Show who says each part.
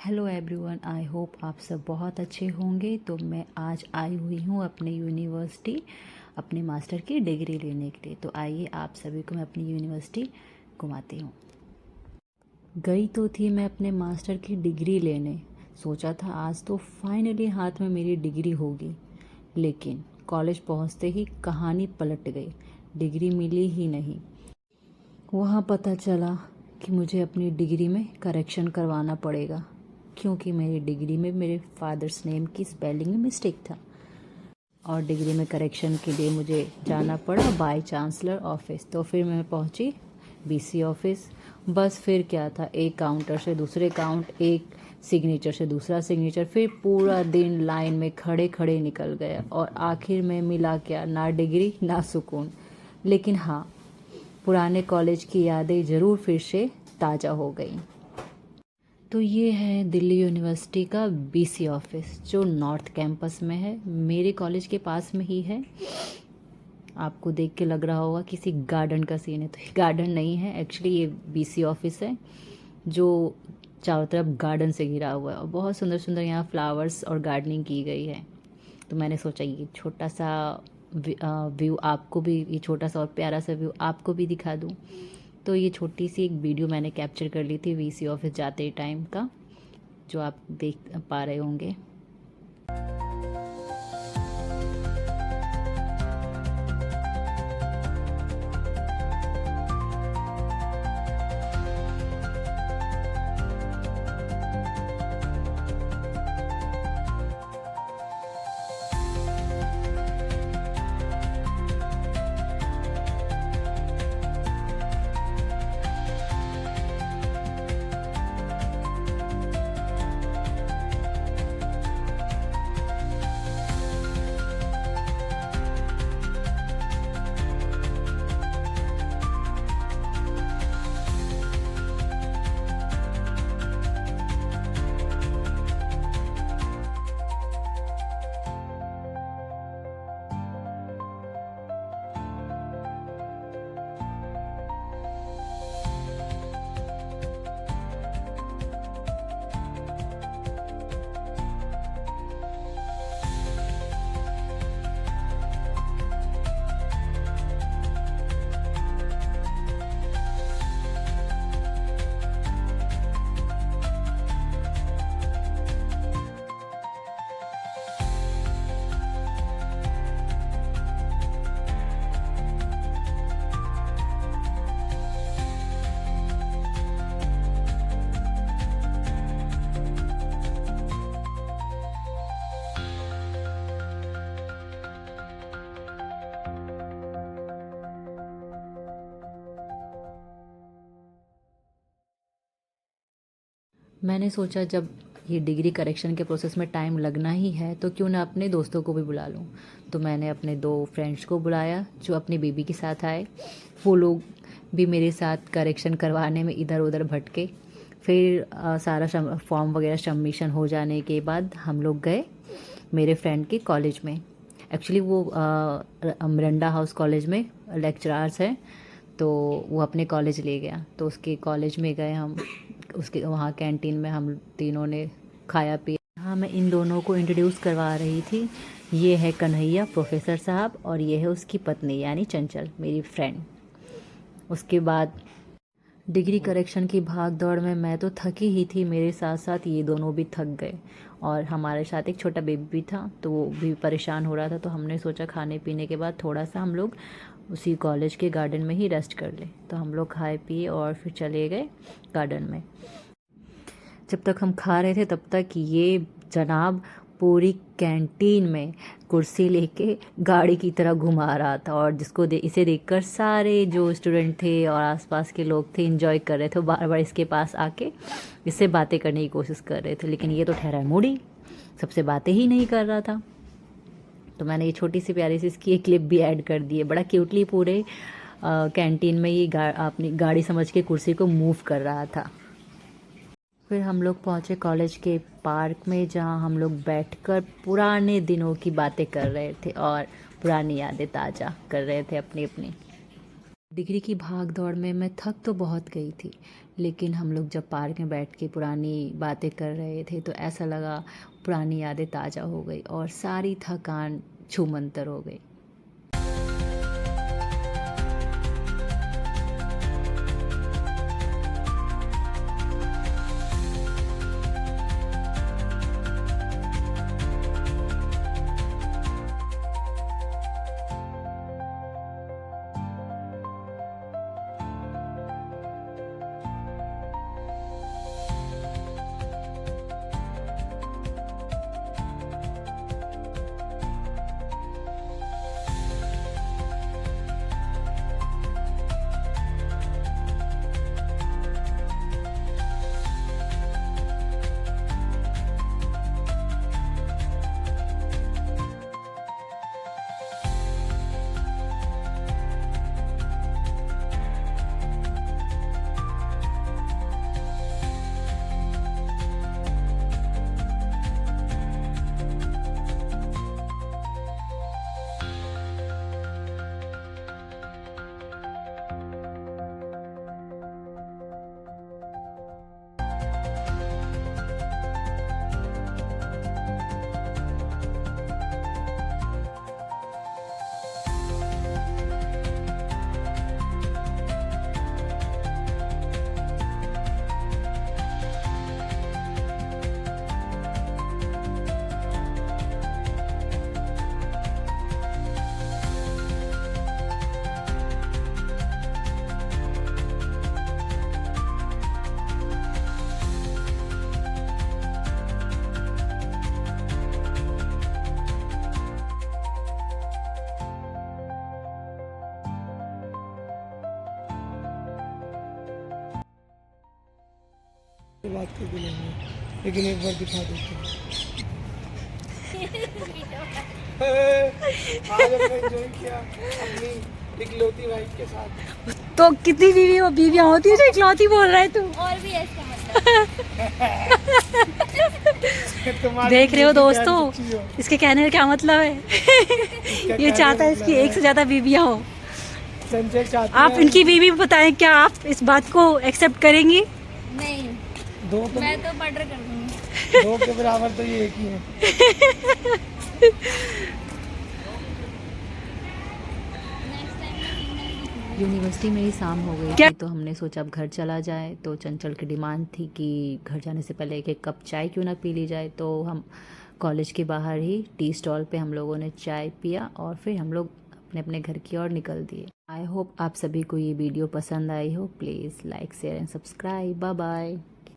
Speaker 1: Hello everyone, I hope आप सब बहुत अच्छे होंगे। तो मैं आज आई हुई हूँ अपने यूनिवर्सिटी अपने मास्टर की डिग्री लेने के लिए। तो आइए आप सभी को मैं अपनी यूनिवर्सिटी घुमाती हूँ। गई तो थी मैं अपने मास्टर की डिग्री लेने, सोचा था आज तो फाइनली हाथ में मेरी डिग्री होगी। लेकिन कॉलेज पहुँचते ही कहानी पलट गई, डिग्री मिली ही नहीं। वहाँ पता चला कि मुझे अपनी डिग्री में करेक्शन करवाना पड़ेगा, क्योंकि मेरी डिग्री में मेरे फादर्स नेम की स्पेलिंग में मिस्टेक था। और डिग्री में करेक्शन के लिए मुझे जाना पड़ा बाय चांसलर ऑफिस। तो फिर मैं पहुंची बीसी ऑफिस। बस फिर क्या था, एक काउंटर से दूसरे काउंट, एक सिग्नेचर से दूसरा सिग्नेचर, फिर पूरा दिन लाइन में खड़े खड़े निकल गया। और आखिर में मिला क्या, ना डिग्री ना सुकून। लेकिन हाँ, पुराने कॉलेज की यादें ज़रूर फिर से ताज़ा हो गई। तो ये है दिल्ली यूनिवर्सिटी का बीसी ऑफिस, जो नॉर्थ कैंपस में है, मेरे कॉलेज के पास में ही है। आपको देख के लग रहा होगा किसी गार्डन का सीन है, तो ये गार्डन नहीं है, एक्चुअली ये बीसी ऑफिस है जो चारों तरफ गार्डन से घिरा हुआ है। और बहुत सुंदर सुंदर यहाँ फ्लावर्स और गार्डनिंग की गई है। तो मैंने सोचा ये छोटा सा व्यू आपको भी, ये छोटा सा और प्यारा सा व्यू आपको भी दिखा दूँ। तो ये छोटी सी एक वीडियो मैंने कैप्चर कर ली थी वीसी ऑफिस जाते टाइम का, जो आप देख पा रहे होंगे। मैंने सोचा जब ये डिग्री करेक्शन के प्रोसेस में टाइम लगना ही है, तो क्यों ना अपने दोस्तों को भी बुला लूँ। तो मैंने अपने 2 फ्रेंड्स को बुलाया जो अपनी बेबी के साथ आए। वो लोग भी मेरे साथ करेक्शन करवाने में इधर उधर भटके। फिर सारा फॉर्म वगैरह सबमिशन हो जाने के बाद हम लोग गए मेरे फ्रेंड के कॉलेज में। एक्चुअली वो मिरांडा हाउस कॉलेज में लेक्चरार्स हैं, तो वो अपने कॉलेज ले गया। तो उसके कॉलेज में गए हम, उसके वहाँ कैंटीन में हम तीनों ने खाया पिया। हाँ, मैं इन दोनों को इंट्रोड्यूस करवा रही थी। ये है कन्हैया प्रोफेसर साहब, और ये है उसकी पत्नी यानी चंचल मेरी फ्रेंड। उसके बाद डिग्री करेक्शन की भाग दौड़ में मैं तो थकी ही थी, मेरे साथ साथ ये दोनों भी थक गए। और हमारे साथ एक छोटा बेबी भी था, तो वो भी परेशान हो रहा था। तो हमने सोचा खाने पीने के बाद थोड़ा सा हम लोग उसी कॉलेज के गार्डन में ही रेस्ट कर ले। तो हम लोग खाए पिए और फिर चले गए गार्डन में। जब तक हम खा रहे थे तब तक ये जनाब पूरी कैंटीन में कुर्सी लेके गाड़ी की तरह घुमा रहा था। और इसे देखकर सारे जो स्टूडेंट थे और आसपास के लोग थे एंजॉय कर रहे थे, बार बार इसके पास आके इससे बातें करने की कोशिश कर रहे थे। लेकिन ये तो ठहरा मूडी, सबसे बातें ही नहीं कर रहा था। तो मैंने ये छोटी सी प्यारी सी इसकी एक क्लिप भी ऐड कर दी है। बड़ा क्यूटली पूरे कैंटीन में ये अपनी गाड़ी समझ के कुर्सी को मूव कर रहा था। फिर हम लोग पहुँचे कॉलेज के पार्क में, जहाँ हम लोग बैठकर पुराने दिनों की बातें कर रहे थे और पुरानी यादें ताज़ा कर रहे थे अपनी अपनी। डिग्री की भाग दौड़ में मैं थक तो बहुत गई थी, लेकिन हम लोग जब पार्क में बैठ के पुरानी बातें कर रहे थे तो ऐसा लगा पुरानी यादें ताज़ा हो गई और सारी थकान छूमंतर हो गई।
Speaker 2: बात कर लेंगे, लेकिन एक बार दिखा देते हैं। आज हमने एंजॉय किया अपनी इकलौती वाइफ के साथ।
Speaker 1: तो कितनी बीवियाँ होती है जो इकलौती बोल रहा है तू?
Speaker 3: और भी है इसका मतलब।
Speaker 1: देख रहे हो दोस्तों, इसके कहने का क्या मतलब है? ये चाहता है इसकी एक से ज्यादा बीवियाँ हो।
Speaker 2: संजय चाहते
Speaker 1: आप इनकी बीवी बताएं, क्या आप इस बात को एक्सेप्ट करेंगी?
Speaker 3: नहीं,
Speaker 2: दो तो
Speaker 3: मैं तो मर्डर कर दूंगी।
Speaker 2: दो के बराबर तो ये एक ही है।
Speaker 1: यूनिवर्सिटी में ही शाम हो गई थी तो हमने सोचा अब घर चला जाए। तो चंचल की डिमांड थी कि घर जाने से पहले एक कप चाय क्यों ना पी ली जाए। तो हम कॉलेज के बाहर ही टी स्टॉल पे हम लोगों ने चाय पिया और फिर हम लोग अपने अपने घर की ओर निकल दिए। आई होप आप सभी को ये वीडियो पसंद आई हो। Please like share and subscribe. Bye bye.